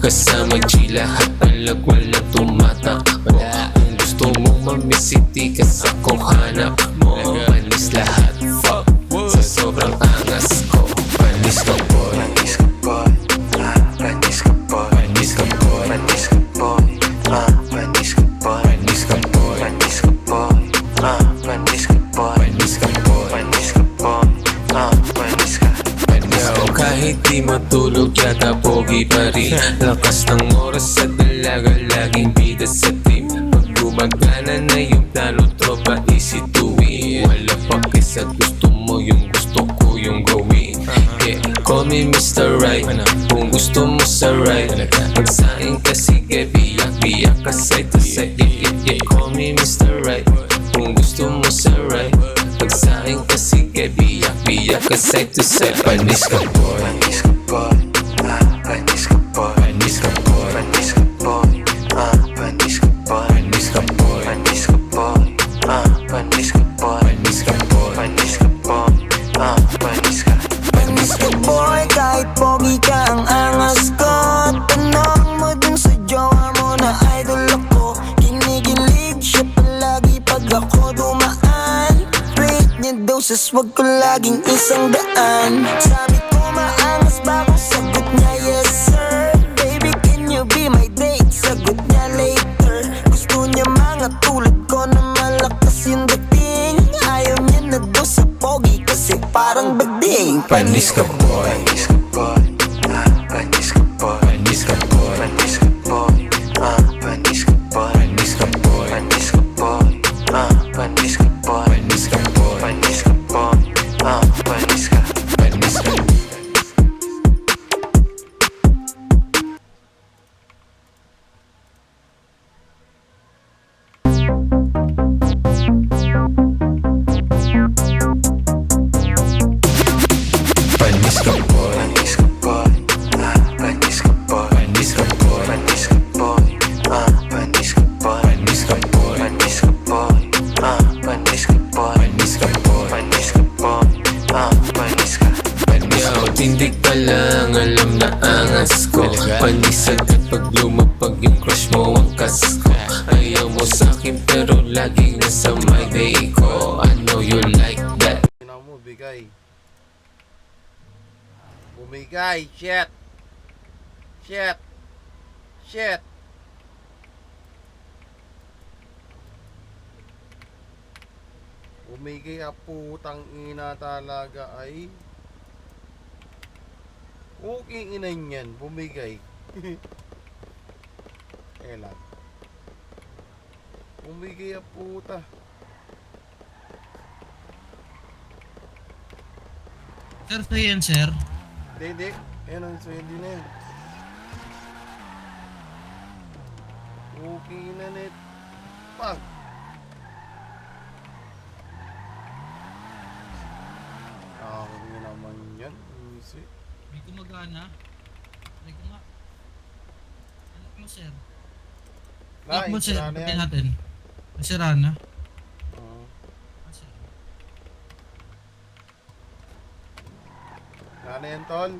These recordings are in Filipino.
Kasama G lahat talag walang tumatakbo. Kung gusto mo mamisiti ka sa kuhanap mo, panis lahat fuck sa sobrang angas ko. Panis ka boy, Panis ka boy, panis ka boy, panis ka boy, panis ka boy, panis ka boy, panis ka boy, panis ka boy, panis ka boy, panis ka boy, panis ka boy, panis ka. Yo, kahit di matulog yata pogi pa rin. Lakas ng oras sa dalaga, laging bida sa team. Pag gumagana na yung plano, tropa easy to win. Wala pa kesa gusto mo, yung gusto ko yung gawin. Yeah, call me Mr. Right, kung gusto mo sa right. Magsaing ka sige, biyak ka side to side. Yeah, call me Mr. Right, kung gusto mo sa right. Magsaing ka sige, biyak ka side to side. Panis ka boy, Panis ka boy, panis ka boy, panis ka boy, panis ka boy, panis ka boy, panis ka boy, panis ka boy, panis ka boy, panis ka boy, panis ka boy, panis ka. panis ka Boy, kahit pogi ka ang angas ko. Tanong mo dun sa jowa mo na idol ako. Kinikilig siya palagi pag ako dumaan. Rate niya doses, wag ko laging 100. Sabi ko maangas ba ako? Sagot niya yes sir. Baby can you be my date? Sagot niya later. Gusto niya mga tulad ko na malakas yung dating. Ayaw niya na daw sa pogi kasi parang bading. panis ka boy, Panis ka boy, panis ka boy, panis ka boy, panis ka boy, panis ka boy, panis ka boy, panis ka boy, panis ka boy, panis ka boy, panis ka boy, panis ka. panis ka. Panis ka boy, Panis ka boy, panis ka boy, panis ka boy, panis ka boy, panis ka boy, panis ka boy, panis ka boy, panis ka boy, panis ka boy. panis ka boy, panis ka. Yo, tindig pa lang, alam na angas ko. Panis agad pag lumapag yung crush mo ang kasko. Ayaw mo sa'kin pero laging nasa my day ko. I know you like that. Tingnan mo, bigay. Bumigay, shit. Shit. Shit. Bumigay ka putang ina talaga ay. Okay inan yan, bumigay. Elan. Bumigay ka puta. Sir, so yan, sir. Hindi. Ayan ang sweldo na yan. Okay na net. Pag. Ako naman yan. Easy. May gumagana. May kuma... Anak mo, sir. Anak mo, sir. sira na Pati yan. natin. Nasira na. Oo. Ah, sir. Wala na yan, tol.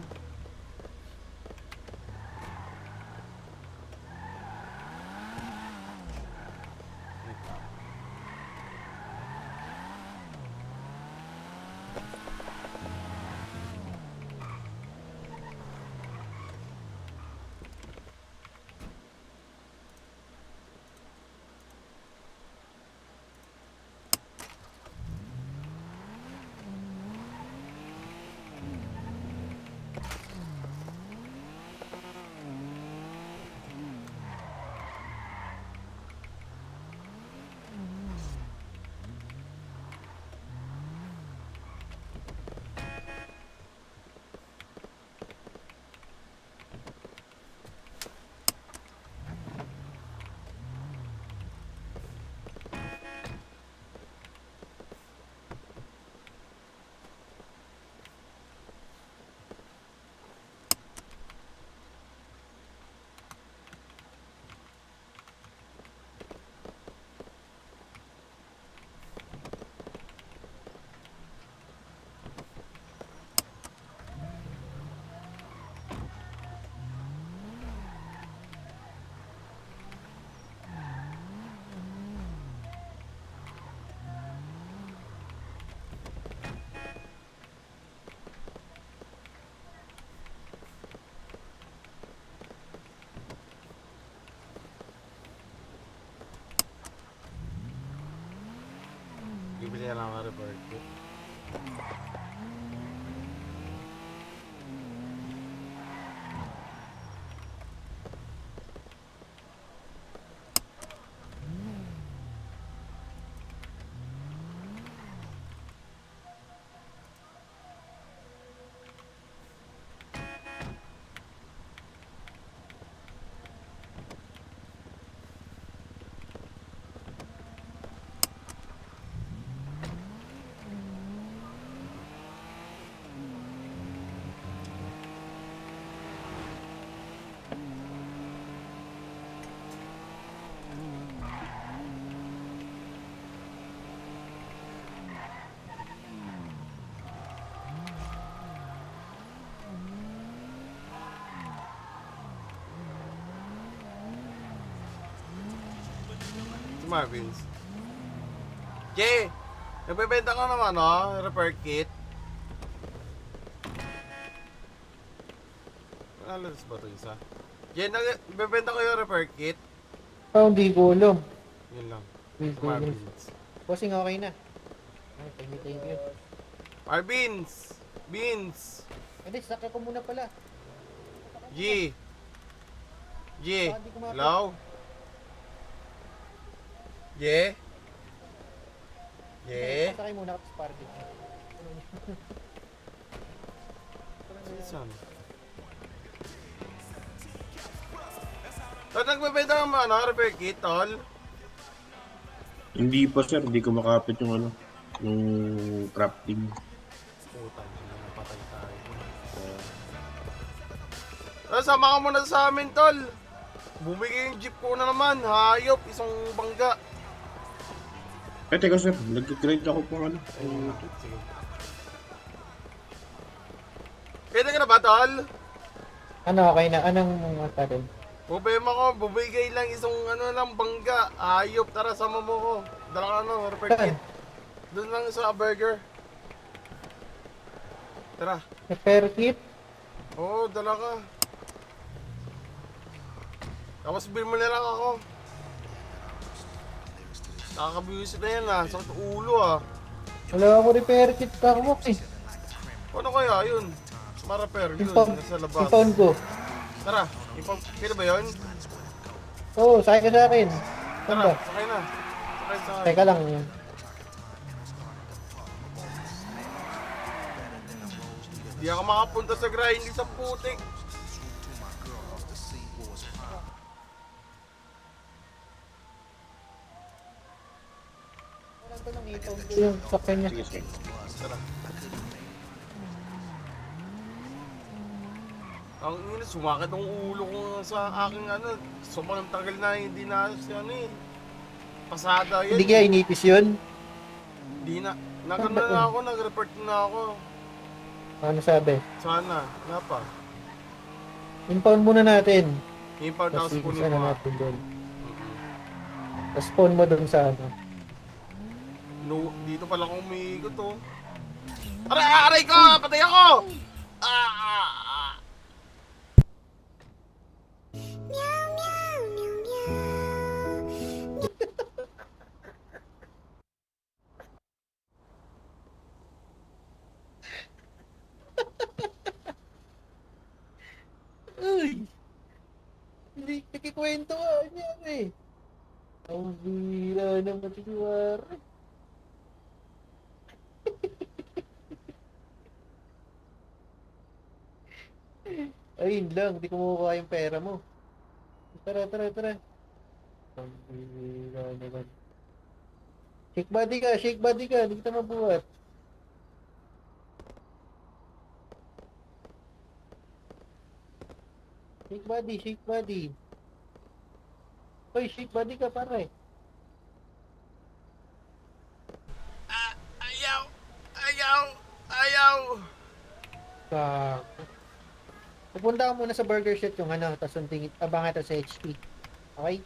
Marvins. Jay! Nagbebenta ka naman, no? Repair kit. Alas ba ito isa? Jay, nagbebenta ko yung repair kit. Hindi ko alam. Yun lang. Hindi ko alam. Marvins. Bossing, okay na. Ay, thank you. Marvins! Beans! Hindi, sakay ko muna pala. G! G! Hello? G? G? Sakay muna kapag party. Saan? Tol, nagbebenta ka naman, ano? Repair kit, tol? Hindi pa sir, hindi ko makapit yung ano, yung crafting. Putang, napatay tayo. Tol, sama ka muna sa amin, tol. Bumigay yung jeep ko na naman. Hayop, isang bangga. Eh teka sir, nag-grind ako po ano. Sige. Pwede ka na ba, tol? Ano, okay na? Anong tatin? Problema ko, bumigay lang isang ano lang bangga. Hayop, tara, sama mo ko. Dala ka ano, repair kit. Doon lang sa burger. Tara. Repair kit? Oo, dala ka. Tapos bill mo na lang ako. Nakakabiwisit na yan ah. Sakit ulo ah. Wala ako repair kit pa ako eh. Ano kaya yun? Ma-repair yun. Impound. Nasa labas. Impound ko. Tara. Kailan ba yun? Oo, sakay ka sa akin. Saan Tara. ba? Sakay na. Sakay. Teka lang yan. Di ako makapunta sa grinding sa putik. Wala ko lang ipon ko yung sakay niya. Sige sir. Tara. Ang ina, sumakit ang ulo ko sa aking ano. Sobrang tagal na hindi na si ano eh. Pasada yan. Hindi kaya inipis yun? Hindi na. Nagano na ako, nag-report na ako. Ano sabi? Sana. Nga pa. Impound muna natin. Impound Tapos house po isa na mo. natin doon. Tapos spawn mo doon sa ano. No, dito pala akong umiikot oh. Aray! Aray ko! Patay ako! Ah! Uy! Hindi nakikwento ka niya eh. Ang bira ng matitiwari. Ayun lang, di ko makukuha yung pera mo. Tara. Ang bira naman. Shake body ka, hindi kita mabuhat. Shake body. Hoy, shake body ka pare. Ayaw! Pupunta ka muna sa burger shit yung ano, tapos abangan ito sa HP. Okay?